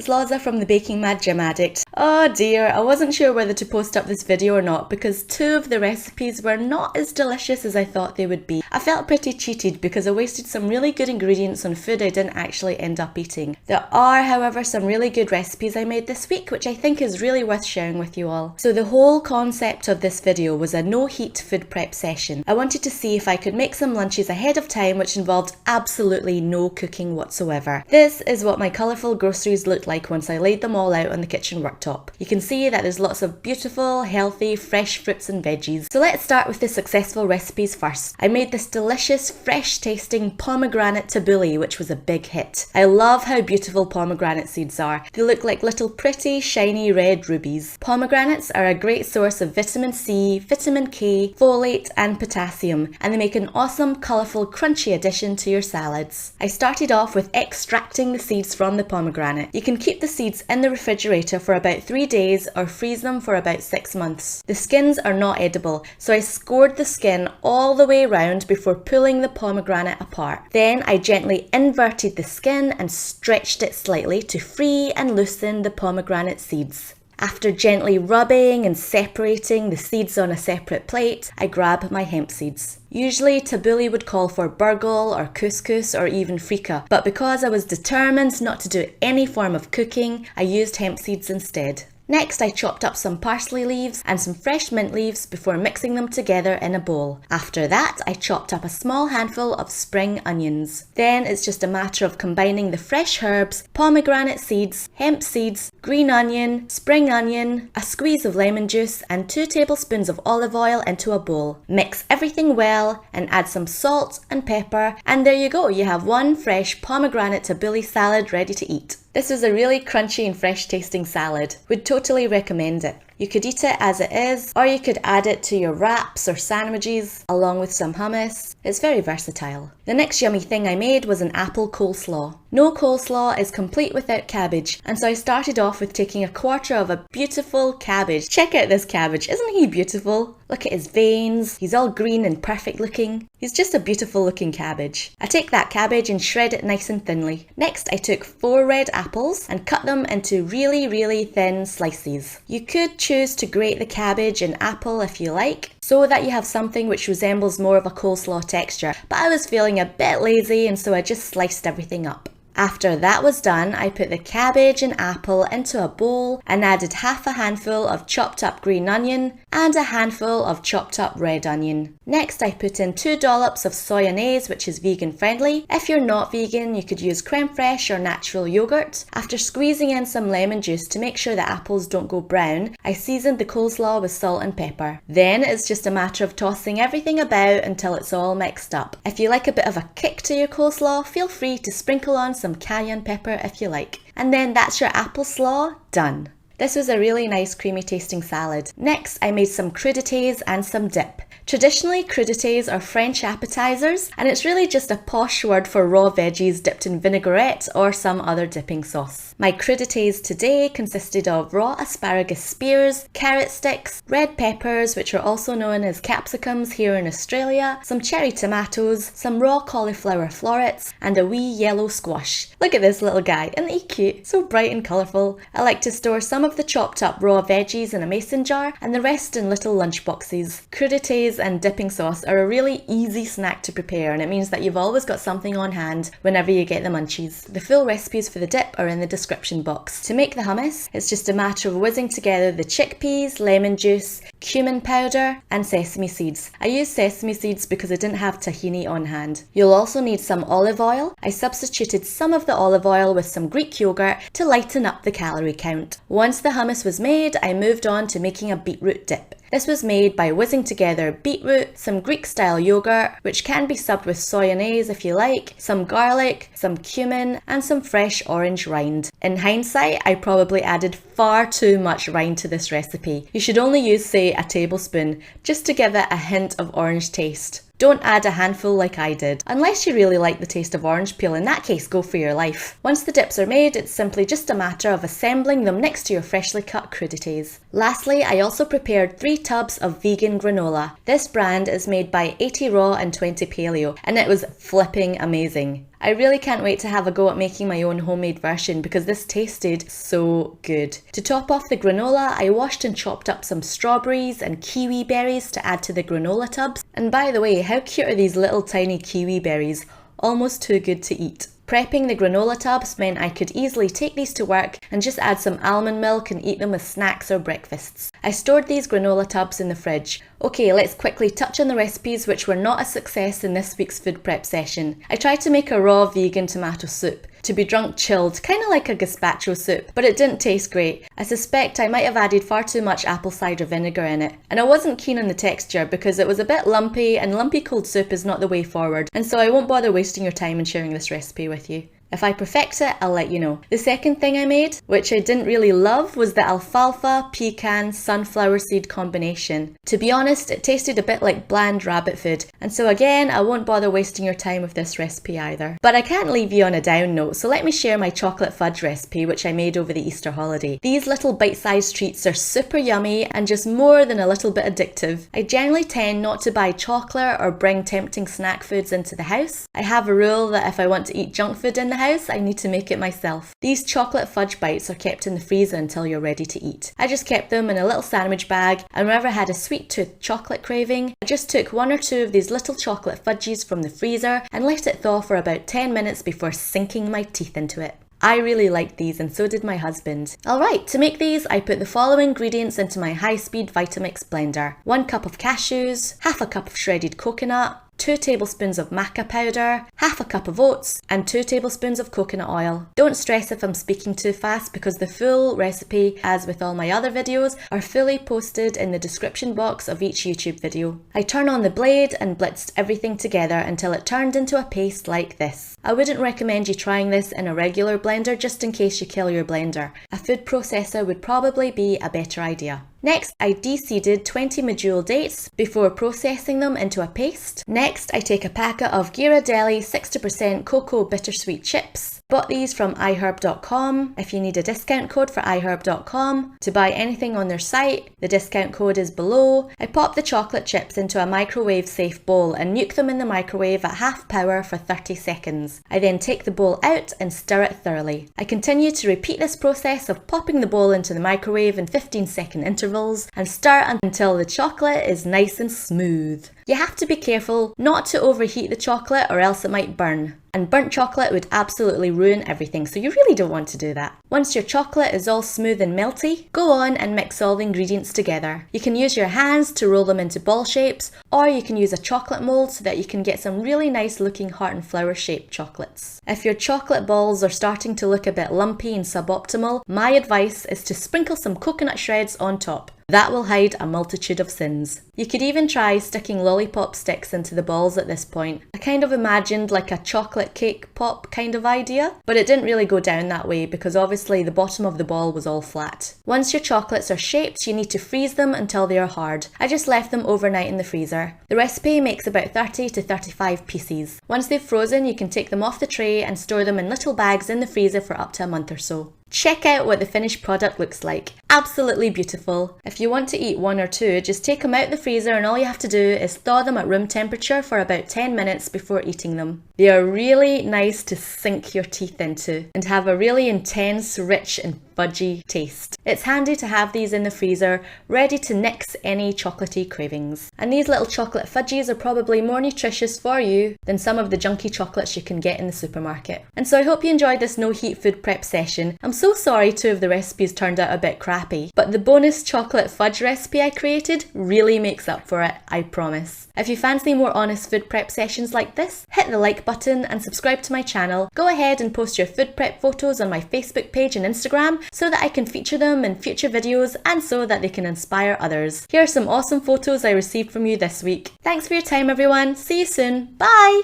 it's Lozza from the Baking Mad Gym Addict. Oh dear, I wasn't sure whether to post up this video or not because 2 of the recipes were not as delicious as I thought they would be. I felt pretty cheated because I wasted some really good ingredients on food I didn't actually end up eating. There are, however, some really good recipes I made this week which I think is really worth sharing with you all. So the whole concept of this video was a no heat food prep session. I wanted to see if I could make some lunches ahead of time which involved absolutely no cooking whatsoever. This is what my colourful groceries looked like once I laid them all out on the kitchen worktop. You can see that there's lots of beautiful, healthy, fresh fruits and veggies. So let's start with the successful recipes first. I made this delicious, fresh tasting pomegranate tabbouleh, which was a big hit. I love how beautiful pomegranate seeds are. They look like little pretty, shiny red rubies. Pomegranates are a great source of vitamin C, vitamin K, folate and potassium, and they make an awesome, colourful, crunchy addition to your salads. I started off with extracting the seeds from the pomegranate. You can keep the seeds in the refrigerator for about 3 days or freeze them for about 6 months. The skins are not edible, so I scored the skin all the way around before pulling the pomegranate apart. Then I gently inverted the skin and stretched it slightly to free and loosen the pomegranate seeds. After gently rubbing and separating the seeds on a separate plate, I grab my hemp seeds. Usually tabbouleh would call for burgle or couscous or even fraiche, but because I was determined not to do any form of cooking, I used hemp seeds instead. Next, I chopped up some parsley leaves and some fresh mint leaves before mixing them together in a bowl. After that, I chopped up a small handful of spring onions. Then it's just a matter of combining the fresh herbs, pomegranate seeds, hemp seeds, green onion, spring onion, a squeeze of lemon juice and 2 tablespoons of olive oil into a bowl. Mix everything well and add some salt and pepper, and there you go, you have one fresh pomegranate tabbouleh salad ready to eat. This was a really crunchy and fresh tasting salad. Would totally recommend it. You could eat it as it is, or you could add it to your wraps or sandwiches along with some hummus. It's very versatile. The next yummy thing I made was an apple coleslaw. No coleslaw is complete without cabbage, and so I started off with taking a quarter of a beautiful cabbage. Check out this cabbage, isn't he beautiful? Look at his veins, he's all green and perfect looking. He's just a beautiful looking cabbage. I take that cabbage and shred it nice and thinly. Next I took 4 red apples and cut them into really thin slices. You could choose to grate the cabbage and apple if you like, so that you have something which resembles more of a coleslaw texture, but I was feeling a bit lazy and so I just sliced everything up. After that was done, I put the cabbage and apple into a bowl and added half a handful of chopped up green onion and a handful of chopped up red onion. Next, I put in 2 dollops of soyanaise, which is vegan friendly. If you're not vegan, you could use creme fraiche or natural yogurt. After squeezing in some lemon juice to make sure the apples don't go brown, I seasoned the coleslaw with salt and pepper. Then it's just a matter of tossing everything about until it's all mixed up. If you like a bit of a kick to your coleslaw, feel free to sprinkle on some cayenne pepper if you like. And then that's your apple slaw done. This was a really nice creamy tasting salad. Next, I made some crudites and some dip. Traditionally, crudites are French appetizers, and it's really just a posh word for raw veggies dipped in vinaigrette or some other dipping sauce. My crudites today consisted of raw asparagus spears, carrot sticks, red peppers, which are also known as capsicums here in Australia, some cherry tomatoes, some raw cauliflower florets, and a wee yellow squash. Look at this little guy, isn't he cute? So bright and colourful. I like to store some of the chopped up raw veggies in a mason jar and the rest in little lunch boxes. Crudites and dipping sauce are a really easy snack to prepare, and it means that you've always got something on hand whenever you get the munchies. The full recipes for the dip are in the description box. To make the hummus, it's just a matter of whizzing together the chickpeas, lemon juice, cumin powder and sesame seeds. I use sesame seeds because I didn't have tahini on hand. You'll also need some olive oil. I substituted some of the olive oil with some Greek yogurt to lighten up the calorie count. Once the hummus was made, I moved on to making a beetroot dip. This was made by whizzing together beetroot, some Greek style yogurt, which can be subbed with soyanaise if you like, some garlic, some cumin and some fresh orange rind. In hindsight, I probably added far too much rind to this recipe. You should only use, say, a tablespoon, just to give it a hint of orange taste. Don't add a handful like I did, unless you really like the taste of orange peel. In that case, go for your life. Once the dips are made, it's simply just a matter of assembling them next to your freshly cut crudites. Lastly, I also prepared 3 tubs of vegan granola. This brand is made by 80 Raw and 20 Paleo, and it was flipping amazing. I really can't wait to have a go at making my own homemade version because this tasted so good. To top off the granola, I washed and chopped up some strawberries and kiwi berries to add to the granola tubs. And by the way, how cute are these little tiny kiwi berries? Almost too good to eat. Prepping the granola tubs meant I could easily take these to work and just add some almond milk and eat them as snacks or breakfasts. I stored these granola tubs in the fridge. Okay, let's quickly touch on the recipes which were not a success in this week's food prep session. I tried to make a raw vegan tomato soup to be drunk chilled, kind of like a gazpacho soup, but it didn't taste great. I suspect I might have added far too much apple cider vinegar in it, and I wasn't keen on the texture because it was a bit lumpy, and lumpy cold soup is not the way forward, and so I won't bother wasting your time and sharing this recipe with you. If I perfect it, I'll let you know. The second thing I made, which I didn't really love, was the alfalfa, pecan, sunflower seed combination. To be honest, it tasted a bit like bland rabbit food, and so again, I won't bother wasting your time with this recipe either. But I can't leave you on a down note, so let me share my chocolate fudge recipe, which I made over the Easter holiday. These little bite-sized treats are super yummy and just more than a little bit addictive. I generally tend not to buy chocolate or bring tempting snack foods into the house. I have a rule that if I want to eat junk food in the house, I need to make it myself. These chocolate fudge bites are kept in the freezer until you're ready to eat. I just kept them in a little sandwich bag, and whenever I had a sweet tooth chocolate craving, I just took 1 or 2 of these little chocolate fudgies from the freezer and let it thaw for about 10 minutes before sinking my teeth into it. I really liked these, and so did my husband. Alright, to make these, I put the following ingredients into my high-speed Vitamix blender. 1 cup of cashews, half a cup of shredded coconut, 2 tablespoons of maca powder, half a cup of oats, and 2 tablespoons of coconut oil. Don't stress if I'm speaking too fast because the full recipe, as with all my other videos, are fully posted in the description box of each YouTube video. I turn on the blade and blitzed everything together until it turned into a paste like this. I wouldn't recommend you trying this in a regular blender just in case you kill your blender. A food processor would probably be a better idea. Next, I de-seeded 20 medjool dates before processing them into a paste. Next, I take a packet of Ghirardelli 60% cocoa bittersweet chips. Bought these from iherb.com. If you need a discount code for iherb.com to buy anything on their site, the discount code is below. I pop the chocolate chips into a microwave safe bowl and nuke them in the microwave at half power for 30 seconds. I then take the bowl out and stir it thoroughly. I continue to repeat this process of popping the bowl into the microwave in 15-second intervals and stir until the chocolate is nice and smooth. You have to be careful not to overheat the chocolate or else it might burn. And burnt chocolate would absolutely ruin everything, so you really don't want to do that. Once your chocolate is all smooth and melty, go on and mix all the ingredients together. You can use your hands to roll them into ball shapes, or you can use a chocolate mold so that you can get some really nice looking heart and flower shaped chocolates. If your chocolate balls are starting to look a bit lumpy and suboptimal, my advice is to sprinkle some coconut shreds on top. That will hide a multitude of sins. You could even try sticking lollipop sticks into the balls at this point. I kind of imagined like a chocolate cake pop kind of idea, but it didn't really go down that way because obviously the bottom of the ball was all flat. Once your chocolates are shaped, you need to freeze them until they are hard. I just left them overnight in the freezer. The recipe makes about 30 to 35 pieces. Once they've frozen, you can take them off the tray and store them in little bags in the freezer for up to a month or so. Check out what the finished product looks like. Absolutely beautiful. If you want to eat 1 or 2, just take them out the freezer and all you have to do is thaw them at room temperature for about 10 minutes before eating them. They are really nice to sink your teeth into and have a really intense, rich and fudgy taste. It's handy to have these in the freezer, ready to nix any chocolatey cravings. And these little chocolate fudgies are probably more nutritious for you than some of the junky chocolates you can get in the supermarket. And so I hope you enjoyed this no heat food prep session. I'm so sorry 2 of the recipes turned out a bit crappy, but the bonus chocolate fudge recipe I created really makes up for it, I promise. If you fancy more honest food prep sessions like this, hit the like button and subscribe to my channel. Go ahead and post your food prep photos on my Facebook page and Instagram so that I can feature them in future videos and so that they can inspire others. Here are some awesome photos I received from you this week. Thanks for your time everyone. See you soon. Bye!